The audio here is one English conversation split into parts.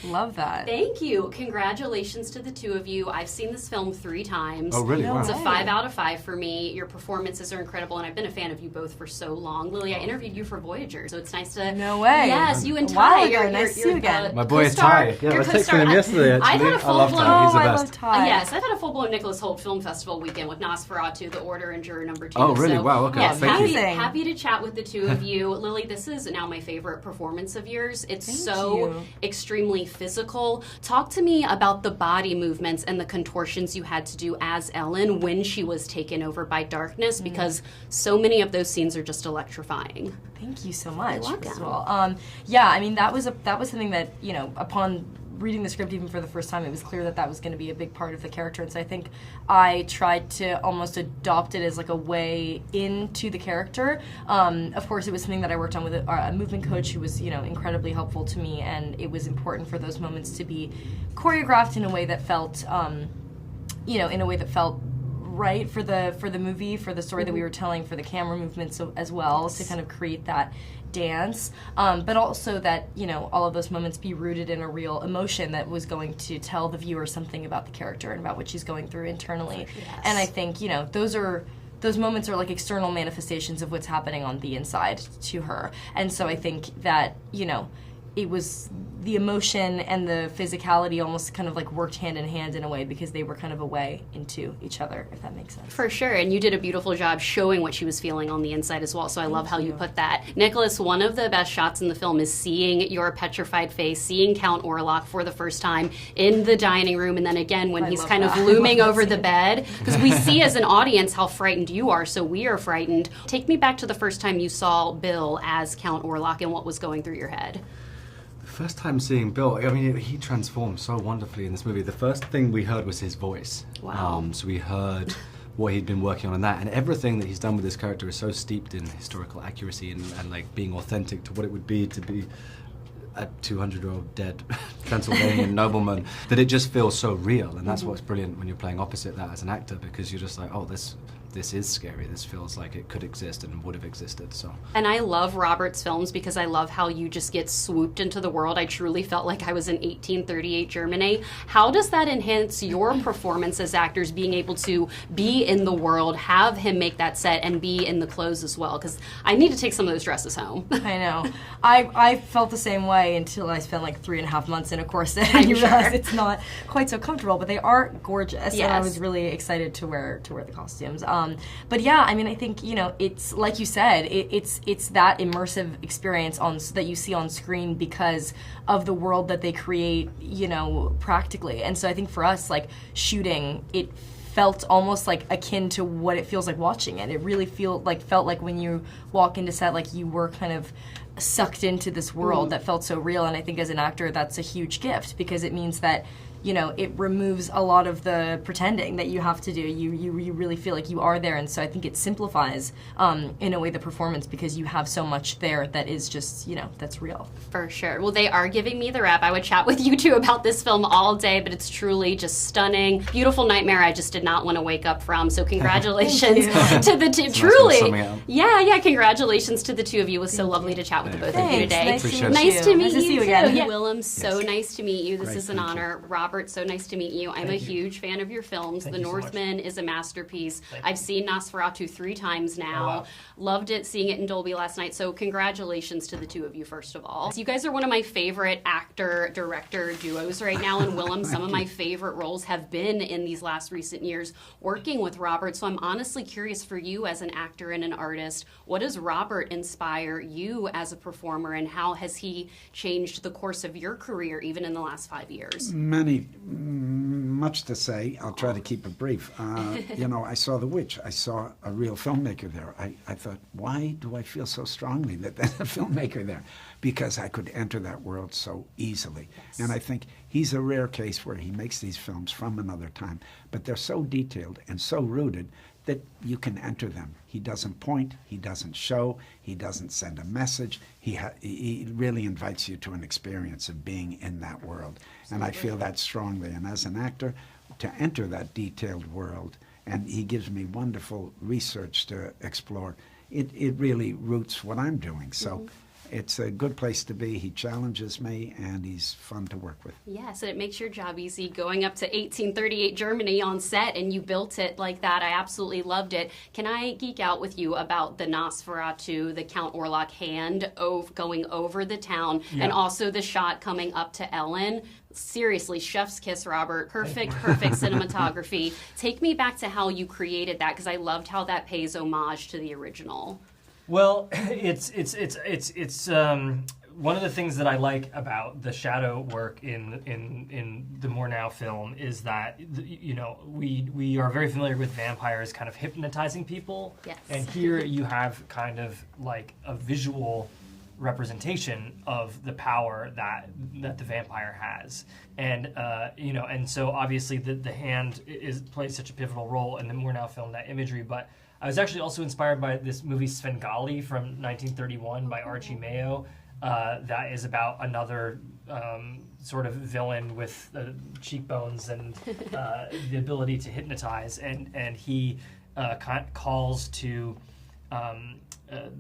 Love that. Thank you. Congratulations to the two of you. I've seen this film 3 times. Oh, really? No Wow. It's a 5 out of 5 for me. Your performances are incredible, and I've been a fan of you both for so long. Lily, I interviewed you for Voyager, so it's nice to... No way. Yes, you and A while Ty. ago. Nice to see you again. My boy co-star. Ty. Yeah, I Your was co-star. texting him yesterday, I've actually. had a I love full-blown... Ty. He's the I best. love Ty. Yes, I've had a full-blown Nicholas Hoult Film Festival weekend with Nosferatu, The Order, and Juror Number 2. Oh, really? So, Wow, okay. Yes, Thank you. happy to chat with the two of you. Lily, this is now my favorite performance of yours. It's Thank so you. extremely physical. Talk to me about the body movements and the contortions you had to do as Ellen when she was taken over by darkness, because so many of those scenes are just electrifying. Thank you so much. welcome. First of all, yeah, I mean that was something that, you know, upon reading the script even for the first time, it was clear that that was going to be a big part of the character, and so I think I tried to almost adopt it as like a way into the character. Of course, it was something that I worked on with a movement coach who was, you know, incredibly helpful to me, and it was important for those moments to be choreographed in a way that felt, you know, in a way that felt right for the movie, for the story that we were telling, for the camera movements as well, to kind of create that dance, but also that, you know, all of those moments be rooted in a real emotion that was going to tell the viewer something about the character and about what she's going through internally. Yes. And I think, you know, those moments are like external manifestations of what's happening on the inside to her. And so I think that, you know, it was the emotion and the physicality almost kind of like worked hand in hand in a way, because they were kind of a way into each other, if that makes sense. For sure, and you did a beautiful job showing what she was feeling on the inside as well, so I love how you put that. Nicholas, one of the best shots in the film is seeing your petrified face, seeing Count Orlok for the first time in the dining room, and then again when I he's love kind that. of looming over the bed, because we see as an audience how frightened you are, so we are frightened. Take me back to the first time you saw Bill as Count Orlok and what was going through your head. First time seeing Bill, I mean, he transformed so wonderfully in this movie. The first thing we heard was his voice. Wow. So we heard what he'd been working on in that, and everything that he's done with this character is so steeped in historical accuracy and like being authentic to what it would be to be a 200-year-old dead Transylvanian nobleman, that it just feels so real. And that's what's brilliant when you're playing opposite that as an actor, because you're just like, oh, this is scary. This feels like it could exist and would have existed. So. And I love Robert's films because I love how you just get swooped into the world. I truly felt like I was in 1838 Germany. How does that enhance your performance as actors, being able to be in the world, have him make that set, and be in the clothes as well? Because I need to take some of those dresses home. I know. I felt the same way until I spent like 3.5 months in a corset, and you sure. realize it's not quite so comfortable, but they are gorgeous, and I Yes. was really excited to wear the costumes. But yeah, I mean, I think, you know, it's like you said, it's that immersive experience that you see on screen because of the world that they create, you know, practically. And so I think for us, like shooting, it felt almost like akin to what it feels like watching it. It really felt like when you walk into set, like you were kind of sucked into this world that felt so real. And I think as an actor, that's a huge gift, because it means that, you know, it removes a lot of the pretending that you have to do. You really feel like you are there, and so I think it simplifies, in a way, the performance, because you have so much there that is just, you know, that's real. For sure. Well, they are giving me the rep. I would chat with you two about this film all day, but it's truly just stunning. Beautiful nightmare I just did not want to wake up from. So congratulations to the two. Truly. Yeah, congratulations to the two of you. It was so lovely to chat with the both of you today. Nice Appreciate to it. meet Nice to you. meet Nice to you see you too. again. Yeah. Willem, so nice to meet you. This Great, is an thank you. honor. Robert, so nice to meet you. I'm a huge fan of your films. The Northman is a masterpiece. I've seen Nosferatu 3 times now. Oh, wow. Loved it, seeing it in Dolby last night. So congratulations to the two of you, first of all. You guys are one of my favorite actor-director duos right now. And Willem, some of my favorite roles have been in these last recent years working with Robert. So I'm honestly curious for you as an actor and an artist, what does Robert inspire you as a performer, and how has he changed the course of your career even in the last 5 years? Much to say. I'll try to keep it brief. You know, I saw The Witch. I saw a real filmmaker there. I thought, why do I feel so strongly that there's a filmmaker there? Because I could enter that world so easily. Yes. And I think he's a rare case where he makes these films from another time, but they're so detailed and so rooted that you can enter them. He doesn't point, he doesn't show, he doesn't send a message. He really invites you to an experience of being in that world. And I feel that strongly. And as an actor, to enter that detailed world, and he gives me wonderful research to explore, it really roots what I'm doing. So it's a good place to be. He challenges me, and he's fun to work with. Yes, and it makes your job easy going up to 1838 Germany on set, and you built it like that. I absolutely loved it. Can I geek out with you about the Nosferatu, the Count Orlok hand going over the town, and also the shot coming up to Ellen? Seriously, chef's kiss, Robert. Perfect cinematography. Take me back to how you created that, because I loved how that pays homage to the original. Well, it's one of the things that I like about the shadow work in the Murnau film is that we are very familiar with vampires kind of hypnotizing people, yes. And here you have kind of like a visual representation of the power that the vampire has, and and so obviously the hand plays such a pivotal role in the Murnau film, that imagery. But I was actually also inspired by this movie Svengali from 1931 by Archie Mayo, that is about another sort of villain with cheekbones and the ability to hypnotize, and he calls to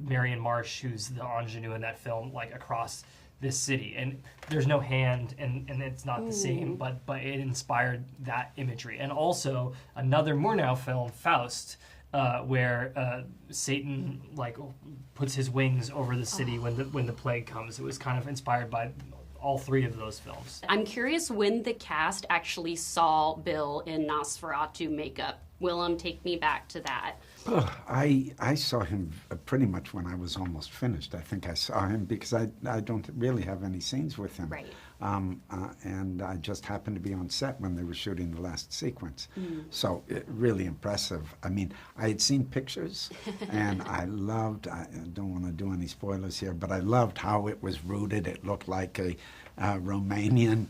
Marion Marsh, who's the ingenue in that film, like across this city, and there's no hand, and it's not the same, but it inspired that imagery. And also another Murnau film, Faust, where Satan like puts his wings over the city when the plague comes. It was kind of inspired by all three of those films. I'm curious when the cast actually saw Bill in Nosferatu makeup. Willem, take me back to that. I saw him pretty much when I was almost finished. I think I saw him because I don't really have any scenes with him. Right. And I just happened to be on set when they were shooting the last sequence. So really impressive. I mean, I had seen pictures, and I don't want to do any spoilers here, but I loved how it was rooted. It looked like a Romanian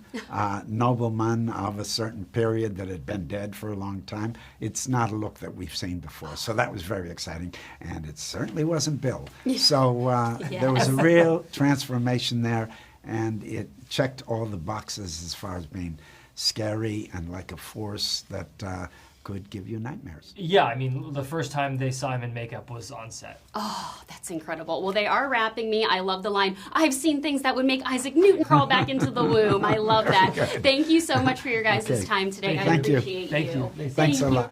nobleman of a certain period that had been dead for a long time. It's not a look that we've seen before, so that was very exciting, and it certainly wasn't Bill. So there was a real transformation there, and it checked all the boxes as far as being scary and like a force that could give you nightmares. Yeah, I mean, the first time they saw him in makeup was on set. Oh, that's incredible. Well, they are wrapping me. I love the line, "I've seen things that would make Isaac Newton crawl back into the womb." I love that. Thank you so much for your guys' time today. I Thank you. appreciate Thank you. Thanks a lot.